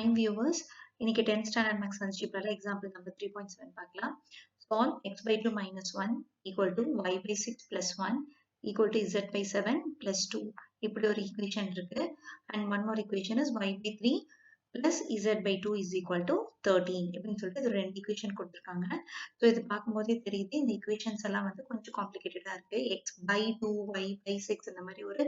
fine viewers, இன்னைக்கு 10th standard max வந்துச்சு. இப்போ example number 3.7 பார்க்கலாம். Solve x by 2 minus 1 equal to y by 6 plus 1 equal to z by 7 plus 2. இப்படி ஒரு equation இருக்கு. And one more equation is y by 3 plus z by 2 is equal to 13. இப்படின்னு சொல்லிட்டு இது ரெண்டு equation கொடுத்திருக்காங்க. So இது பார்க்கும்போதே தெரியுது இந்த equations எல்லாம் வந்து கொஞ்சம் காம்ப்ளிகேட்டடா இருக்கு. x by 2, y by 6 இந்த மாதிரி ஒரு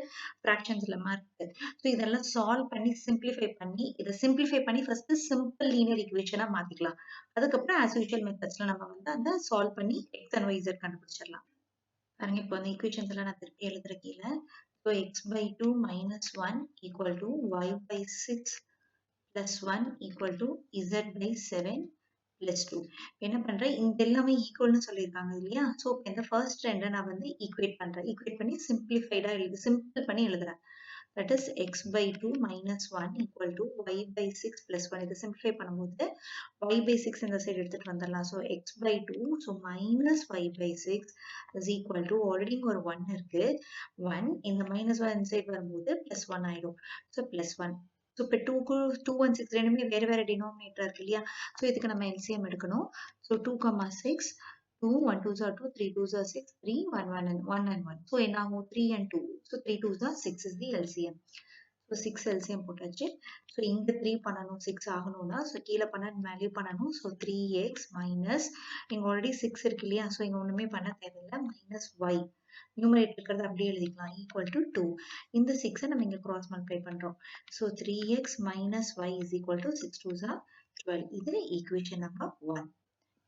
fractions எல்லாம் இருக்கு. ஸோ இதெல்லாம் சால்வ் பண்ணி சிம்பிளிஃபை பண்ணி இதை சிம்பிளிஃபை பண்ணி ஃபர்ஸ்ட் சிம்பிள் லீனியர் ஈக்குவேஷனா மாத்திக்கலாம். அதுக்கப்புறம் ஆஸ் யூஷுவல் மெத்தட்ஸ்ல நம்ம வந்து அந்த சால்வ் பண்ணி எக்ஸ் அண்ட் ஒய் இசட் கண்டுபிடிச்சிடலாம். பாருங்க இப்போ அந்த ஈக்குவேஷன்ஸ் எல்லாம் நான் திருப்பி எழுதுற கீழே. So x by 2 minus 1 equal to y by 6 plus 1 equal to z by 7 plus 2. என்ன பண்றேன், இந்த எல்லாமே ஈக்குவல்னு சொல்லியிருக்காங்க இல்லையா? ஸோ இந்த ஃபர்ஸ்ட் ரெண்டை நான் வந்து ஈக்குவேட் பண்றேன். ஈக்குவேட் பண்ணி சிம்பிளிஃபைடா சிம்பிள் பண்ணி எழுதுறேன். That is x by 2 minus 1 equal to y by 6 plus 1. இதை சிம்பிளிஃபை பண்ணும்போது y by 6 இந்த சைடு எடுத்துட்டு வந்துடலாம். So x by 2 so minus y by 6 is equal to already ஒரு 1 இருக்கு. 1 இந்த minus 1 இந்த சைடு வரும்போது plus 1 ஆயிடும். So plus 1. ஸோ இப்போ 2 1 6 ரெண்டுமே வேறு வேறு டினாமினேட்டர் இருக்கு இல்லையா? ஸோ இதுக்கு நம்ம எல்சிஎம் எடுக்கணும். So 2, 6 2 1 2s are 2 3 2s are 6 3 1 1 and 1 and 1. So என்ன ஆகும் 3 and 2. So 3 2s are 6 is the LCM. So 6 LCM போட்டாச்சு. ஸோ இங்க 3 பண்ணணும் 6 ஆகணும்னா ஸோ கீழே பண்ண வேல்யூ பண்ணணும். ஸோ 3x மைனஸ் இங்க ஆல்ரெடி 6 இருக்கு இல்லையா? ஸோ இங்க ஒண்ணுமே பண்ண தேவையில்லை. மைனஸ் y நியூமரேட்டர் இருக்கிறது அப்படியே எழுதிக்கலாம். Equal to 2. இந்த 6 நம்ம இங்க கிராஸ் மல்டிப்ளை பண்றோம். So 3x minus y is equal to 6 2s are 12. இது ஈக்குவேஷன் நம்பர் 1.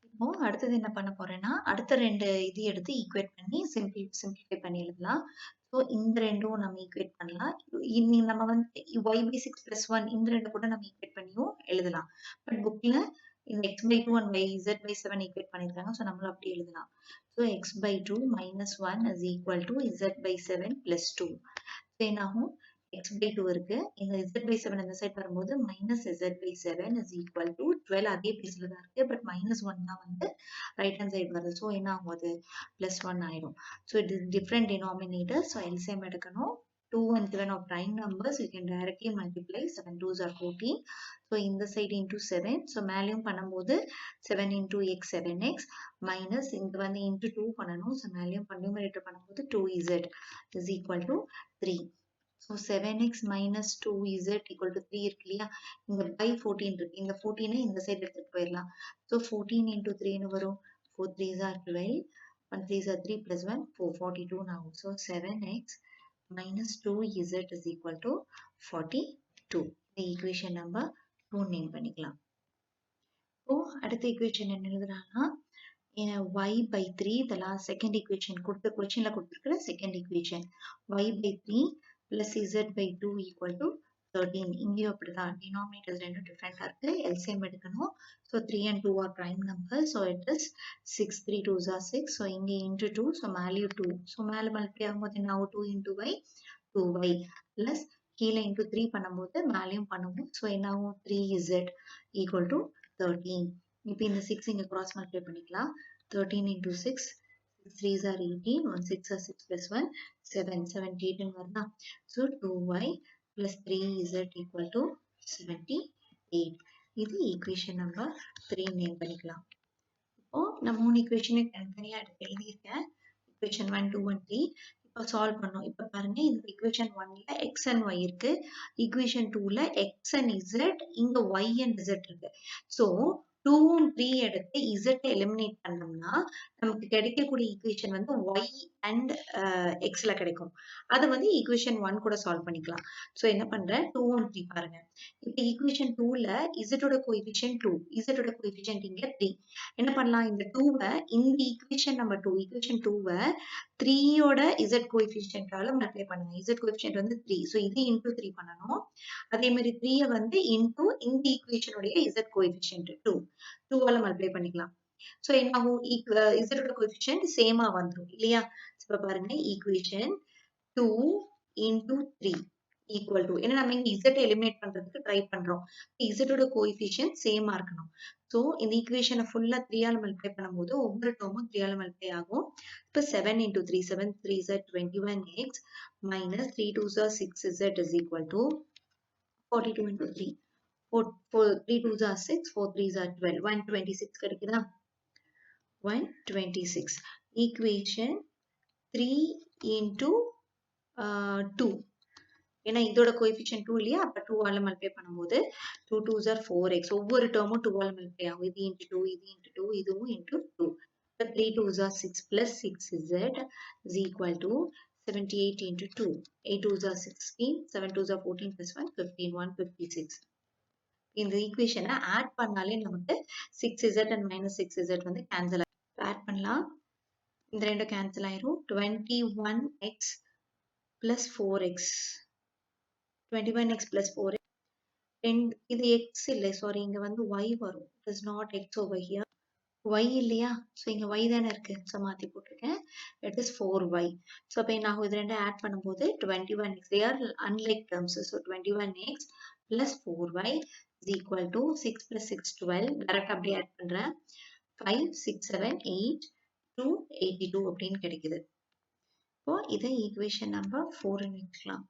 இப்போ அடுத்தது என்ன பண்ண போறேன்னா அடுத்த ரெண்டு இது எடுத்து ஈக்குவேட் பண்ணி சிம்பிளிஃபை பண்ணி எழுதலாம். ஸோ இந்த ரெண்டும் நம்ம ஈக்குவேட் பண்ணலாம். நம்ம வந்து y by 6 plus 1 இந்த ரெண்டு கூட நம்ம ஈக்குவேட் பண்ணியும் எழுதலாம். பட் புக்ல இந்த x by 2 and z by 7 equate பண்ணிருக்காங்க. ஸோ நம்மளும் அப்படி எழுதலாம். So x by 2 minus 1 is equal to z by 7 plus 2. So என்னாகும் x by 2 இருக்கு. இந்த z by 7 இந்த சைட் வரும்போது minus z by 7 is equal to 12. அதே பிளேஸ்ல தான் இருக்கு. பட் minus 1 தான் வந்து ரைட் ஹேண்ட் சைடு வருது. ஸோ என்ன ஆகும் அது plus 1 ஆயிடும். So it is different denominator. So LCM எடுக்கணும். 2 and 7 are prime numbers. You can directly multiply. 7 2s are 14. So இந்த side into 7. So மேலேயும் பண்ணும்போது 7 into x 7x minus இங்க வந்து into 2 பண்ணணும். So மேலேயும் numerator பண்ணும்போது 2z is equal to 3. So 7x minus 2z equal to 3 இருக்கு இல்லையா? இங்க by 14 இருக்கு. இந்த 14 இந்த சைடு எடுத்துட்டு போயிடலாம். So 14 into 3 ன்னு வரும். 4 3s are 12. 1 3s are 3 plus 1 4 42 now. So 7x minus 2z is equal to 42. The equation number 2 name பண்ணிக்கலாம். இப்போ அடுத்த equation என்ன எழுதுறாங்கன்னா y by 3 இதெல்லாம் செகண்ட் equation கொடுத்த கொஸ்டின்ல கொடுத்திருக்கிற second equation y by 3 plus z by 2 equal to 13. இங்கேயும் அப்படிதான் டினாமினேட்டர்ஸ் ரெண்டும் டிஃபரெண்டா இருக்கு. LCM எடுக்கணும். So 3 and 2 are prime numbers. So it is 6 3 2s are 6. So இங்கே into 2. ஸோ மேலேயும் 2. ஸோ மேலே மல்டிப்ளை ஆகும்போது என்ன ஆகும் 2 into y 2y plus கீழே into 3 பண்ணும்போது மேலேயும் பண்ணுவோம். ஸோ என்ன ஆகும் 3z equal to 13. இப்போ இந்த 6 இங்க கிராஸ் மல்டிப்ளை பண்ணிக்கலாம். 13 into 6 3s are 18. 1 6 are 6 plus 1 7 78 வருதா? So 2y plus 3z equal to 78. இது ஈக்குவேஷன் நம்பர் 3 நேம் பண்ணிக்கலாம். இப்போ நான் 3 ஈக்குவேஷனை தனித்தனியா எடுத்து எழுதியிருக்கேன். ஈக்குவேஷன் 1 2 1 3 இப்போ சால்வ் பண்ணோம். இப்போ பாருங்க இந்த ஈக்குவேஷன் 1ல x and y இருக்கு. ஈக்குவேஷன் 2ல x and z இங்க y and z இருக்கு. ஸோ 2 3 எடுத்து z எலிமினேட் பண்ணோம்னா நமக்கு கிடைக்கக்கூடிய ஈக்குவேஷன் வந்து y and xல கிடைக்கும். அது வந்து ஈக்குவேஷன் 1 கூட சால்வ் பண்ணிக்கலாம். ஸோ என்ன பண்றேன் 2 and 3 பாருங்க. இப்போ ஈக்குவேஷன் 2ல z ஓட கோஎஃபிஷியன்ட் 2 z ஓட கோஎஃபிஷியன்ட் இங்க 3. என்ன பண்ணலாம் இந்த 2வை இந்த ஈக்குவேஷன் நம்பர் 2 ஈக்குவேஷன் 2வை 3 ஓட z கோஎஃபிஷியன்ட்டால மல்டிப்ளை பண்ணுங்க. z கோஎஃபிஷியன்ட் வந்து 3. ஸோ இது இன்டூ 3 பண்ணணும். அதே மாதிரி 3யை வந்து இன்டூ இந்த ஈக்குவேஷனுடைய z கோஎஃபிஷியன்ட் 2 2ஆல மல்டிப்ளை பண்ணிக்கலாம். ஸோ என்ன ஆகும் z ஓட கோஎஃபிஷியன்ட் சேமா வந்துடும் இல்லையா? இப்போ பாருங்க ஈக்குவேஷன் 2 into 3 equal to ஏன்னா நம்ம இங்க z எலிமினேட் பண்றதுக்கு ட்ரை பண்றோம். z ஓட கோஎஃபிஷியன்ட் சேமா இருக்கணும். ஸோ இந்த ஈக்குவேஷனை ஃபுல்லா 3ஆல மல்டிப்ளை பண்ணும்போது ஒவ்வொரு டேர்மும் 3ஆல மல்டிப்ளை ஆகும். இப்போ 7 into 3 7 3s are 21x minus 3 2s are 6z is equal to 42 into 3 3 2s are 6, 4 3s are 12. 126 கிடைக்குதா? 126. Equation 3 into 2. ஏன்னா இதோட கோஎஃபிஷியன்ட் 2 இல்லையா? அப்ப 2 ஆல மல்டிப்ளை பண்ணும்போது 2 2s are 4x. ஒவ்வொரு டேர்மும் 2 ஆல மல்டிப்ளை ஆகும். இது இன்டு 2, இது இன்டு 2, இதுவும் into 2. 3 2s are 6 plus 6z is equal to 78 into 2. 8 2s are 16, 7 2s are 14 plus 1, 15, 156. இந்த ஈக்குவேஷனை ஆட் பண்ணாலே நமக்கு 6z and minus 6z வந்து கேன்சல் ஆகும். ஆட் பண்ணலாம். இந்த ரெண்டும் கேன்சல் ஆயிரும். 21x plus 4x. 21x plus 4x. இது x இல்லை, சாரி, இங்க வந்து y வரும். It is not x over here. y இல்லையா? ஸோ இங்க y தானே இருக்கு. ஸோ மாத்தி போட்டிருக்கேன். It is 4y. ஸோ அப்போ நான் இது ரெண்டும் ஆட் பண்ணும்போது 21x. They are unlike terms. So 21x plus 4y is equal to 6 plus 6 12. Direct அப்படியே ஆட் பண்றேன். 5 6 7 8 2 82 அப்படின்னு கிடைக்குது. இப்போ இதை ஈக்குவேஷன் நம்பர் 4 வச்சுக்கலாம்.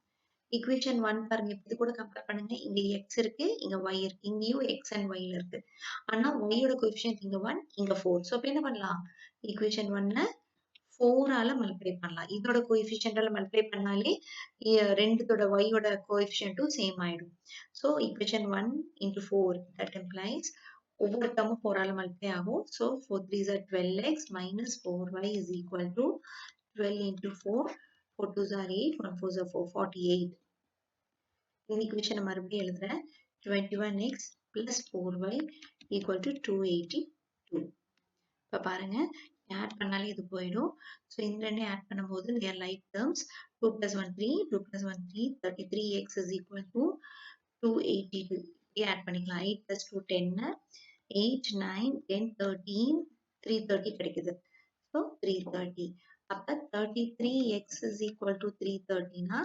ஈக்குவேஷன் 1 பாருங்க, இது கூட கம்பேர் பண்ணுங்க. இங்க x இருக்கு, இங்க y இருக்கு. இங்கேயும் x and y இருக்கு. ஆனா y யோட கோஎஃபிஷியன்ட் இங்க 1, இங்க 4. சோ அப்ப என்ன பண்ணலாம்? ஈக்குவேஷன் 1 4 ஆல மல்டிப்ளை பண்ணலாம். இதோட கோஎஃபிஷியன்ட்டால மல்டிப்ளை பண்ணாலே ரெண்டுத்தோட y யோட கோஎஃபிஷியன்ட்டும் சேம் ஆயிடும். So equation 1 into 4 that implies ஒவ்வொரு டேர்மும் 4 ஆல மல்டிப்ளை ஆகும். So 4 3s are 12x minus 4y is equal to 12 into 4. 4 2s are 8, 1 4s are 4, 48. இந்த ஈக்குவேஷனை மறுபடியும் எழுதுறேன். 21x plus 4y equal to 282. இப்ப பாருங்க, ஆட் பண்ணாலே இது போயிடும். ஸோ இந்த ரெண்டையும் ஆட் பண்ணும்போது they are like terms. 2 plus 1 3, 2 plus 1 3, 33x is equal to 282. இப்படி ஆட் பண்ணிக்கலாம். 8 plus 2 10, 8 9 10 13, 330 கிடைக்குது. ஸோ 330. அப்ப 33x is equal to 330 னா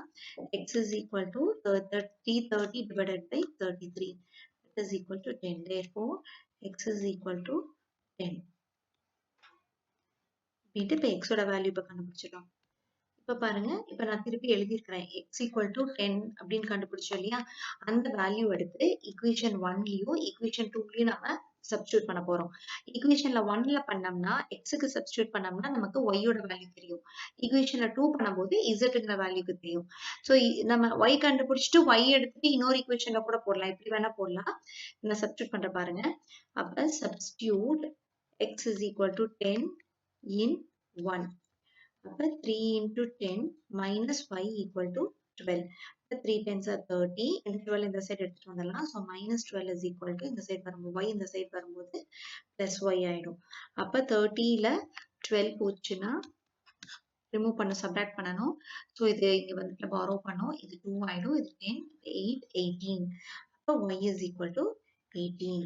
x is equal to 330 divided by 33. That is equal to 10. Therefore, x is equal to 10. இப்ப x ஓட value இப்ப கண்டுபிடிச்சிட்டோம். இப்ப பாருங்க, இப்ப நான் திருப்பி எழுதியிருக்கிறேன். x equal to 10 அப்படின்னு கண்டுபிடிச்சோம் இல்லையா? அந்த வேல்யூ எடுத்து ஈக்குவேஷன் 1லயும் ஈக்குவேஷன் 2லயும் நம்ம சப்ஸ்டியூட் பண்ண போறோம். ஈக்குவேஷன்ல 1ல பண்ணோம்னா எக்ஸுக்கு சப்ஸ்டியூட் பண்ணோம்னா நமக்கு y யோட வேல்யூ தெரியும். ஈக்குவேஷன்ல 2 பண்ணும்போது zங்கிற வேல்யூக்கு தெரியும். ஸோ நம்ம y கண்டுபிடிச்சிட்டு y எடுத்துட்டு இன்னொரு ஈக்குவேஷன்ல கூட போடலாம். இப்படி வேணா போடலாம். நான் சப்ஸ்டியூட் பண்ற பாருங்க. அப்ப substitute x is equal to 10 in 1. அப்ப 3 into 10 minus y equal to 12. 3 10s are 30. இந்த 12 இந்த சைடு எடுத்துட்டு வந்துடலாம். So minus 12 is equal to இந்த சைடு வரும்போது y இந்த சைடு வரும்போது plus y ஆயிடும். அப்ப 30ல 12 போச்சுன்னா ரிமூவ் பண்ண சப்ராக்ட் பண்ணணும். ஸோ இது இங்க வந்துட்டு borrow பண்ணோம். இது 2 ஆயிடும். இது 10 8 18. அப்ப y is equal to 18.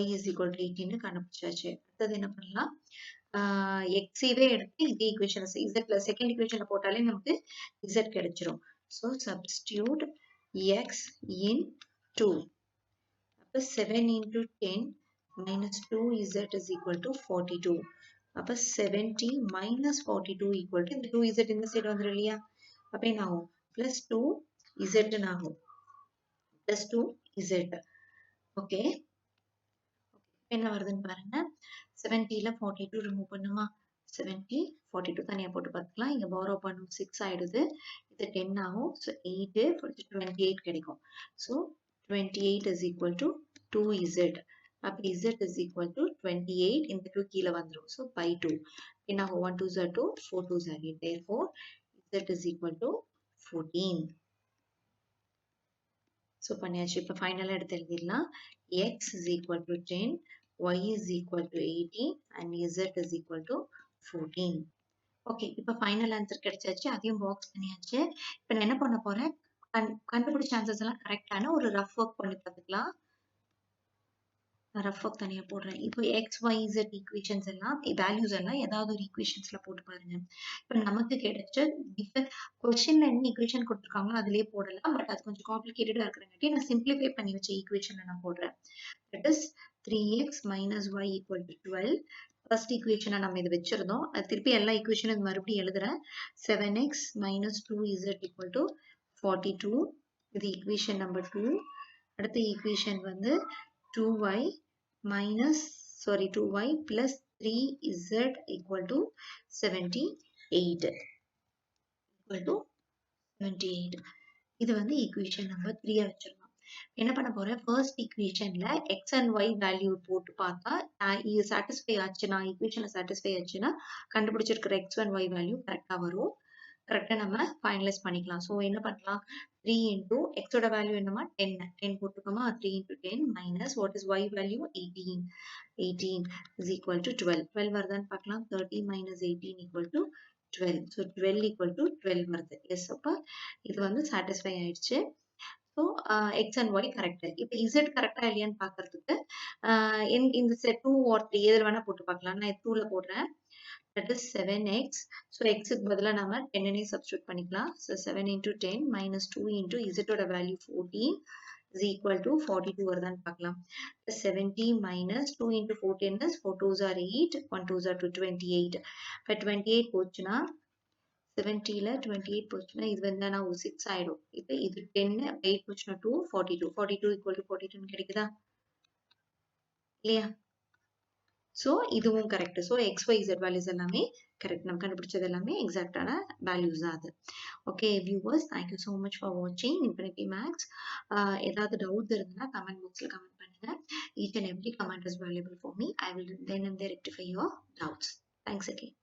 y is equal to 18 கண்டுபிடிச்சாச்சு. அடுத்தது என்ன பண்ணலாம்? எக்ஸைவே எடுத்து இதே ஈக்குவேஷன் z பிளஸ் செகண்ட் ஈக்குவேஷன்ல போட்டாலே நமக்கு z கிடைச்சிரும். So substitute x in 2. அப்ப 7 into 10 minus 2z is equal to 42. அப்ப 70 minus 42 equal to இந்த 2z இந்த சைடு வந்துரும் இல்லையா? அப்ப என்ன ஆகும்? plus 2z ஆகும். plus 2z. ஓகே, என்ன வருதுன்னு பாருங்க. 70ல 42 ரிமூவ் பண்ணுமா? 70 42 தனியா போட்டு பார்த்துக்கலாம். இங்க borrow பண்ணும் 6 ஆயிடுது. இது 10 ஆகும். ஸோ 8 28 கிடைக்கும். So 28 is equal to 2z. அப்ப z is equal to 28. இந்த 2 கீழே வந்துரும். So by 2. என்ன ஆகும்? 1 2s are 2, 4 2s are 8. Therefore, z is equal to 14. So பண்ணியாச்சு. இப்ப ஃபைனலா எடுத்து எழுதிடலாம். x is equal to 10. y is equal to 18 and z is equal to 14. Okay, இப்ப ஃபைனல் ஆன்சர் கிடைச்சாச்சு. அதையும் பாக்ஸ் பண்ணியாச்சு. இப்ப நான் என்ன பண்ண போறேன்? கண்டுபிடிச்ச ஆன்சர்ஸ் எல்லாம் கரெக்டான ஒரு ரஃப் ஒர்க் பண்ணி பார்த்துக்கலாம். நான் ரஃப் ஒர்க் தனியா போடுறேன். இப்போ எக்ஸ் ஒய் இசட் ஈக்குவேஷன்ஸ் எல்லாம் வேல்யூஸ் எல்லாம் ஏதாவது ஒரு ஈக்குவேஷன்ஸ்ல போட்டு பாருங்க. இப்ப நமக்கு கிடைச்ச கொஸ்டின்ல என்ன ஈக்குவேஷன் கொடுத்துருக்காங்களோ அதுலயே போடலாம். பட் அது கொஞ்சம் காம்ப்ளிகேட்டடா இருக்கிறங்காட்டி நான் சிம்பிளிஃபை பண்ணி வச்ச ஈக்குவேஷன்ல நான் போடுறேன். That is 3x minus y equal to 12. First ஈக்குவேஷனை நம்ம இது வச்சிருந்தோம். அது திருப்பி எல்லா ஈக்குவேஷனும் மறுபடியும் எழுதுறேன். 7x minus 2z equal to 42. இது ஈக்குவேஷன் நம்பர் 2. அடுத்த ஈக்குவேஷன் வந்து 2y minus 2y plus 3z equal to 78 equal to 78. இது வந்து ஈக்குவேஷன் நம்பர் 3 வச்சிருக்கோம். என்ன பண்ண போறேன், ஃபர்ஸ்ட் ஈக்குவேஷன்ல x and y வேல்யூ போட்டு பார்த்தா இது சாட்டிஸ்ஃபை ஆச்சுன்னா, ஈக்குவேஷன்ல சாட்டிஸ்ஃபை ஆச்சுன்னா கண்டுபிடிச்சிருக்கிற x and y வேல்யூ கரெக்டா வரும். கரெக்டா நம்ம ஃபைனலைஸ் பண்ணிக்கலாம். ஸோ என்ன பண்ணலாம், 3 into x ஓட வேல்யூ என்னமா 10 போட்டுக்கோமா, 3 into 10 minus what is y value 18 is equal to 12 வருதான்னு பார்க்கலாம். 30 minus 18 equal to 12. So 12 equal to 12 வருது. எஸ், அப்ப இது வந்து சாட்டிஸ்ஃபை ஆயிடுச்சு. So x and y correct. இப்போ இசட் கரெக்டா இல்லையான்னு பார்க்கறதுக்கு இந்த செட் 2 or 3 எதில் வேணா போட்டு பார்க்கலாம். நான் 2ல போடுறேன். that is 7x. so x க்கு பதிலா நாம 10 னே சப்ஸ்டிட்யூட் பண்ணிக்கலாம். so 7 into 10 minus 2 into z ஓட வேல்யூ 14 is equal to 42 வருதான்னு பார்க்கலாம். 70 minus 2 into 14 is 4 2s are 8, 1 2s are 28. இப்போ 28 போச்சுன்னா 70ல 28 போச்சுன்னா இது வந்து நான் 6 ஆயிடும். இப்போ இது 10 8 போச்சுன்னா 2 42 equal to 42 கிடைக்குதா இல்லையா? ஸோ இதுவும் correct. So x y z values எல்லாமே கரெக்ட். நம்ம கண்டுபிடிச்சது எல்லாமே எக்ஸாக்டான வேல்யூஸ் தான் அது. Okay viewers, thank you so much for வாட்சிங் இன்ஃபினிட்டி மேக்ஸ். ஏதாவது டவுட் இருந்ததுன்னா கமெண்ட் பாக்ஸில் கமெண்ட் பண்ணுங்க. Each and every comment is valuable for me. I will then and there rectify your doubts. Thanks again.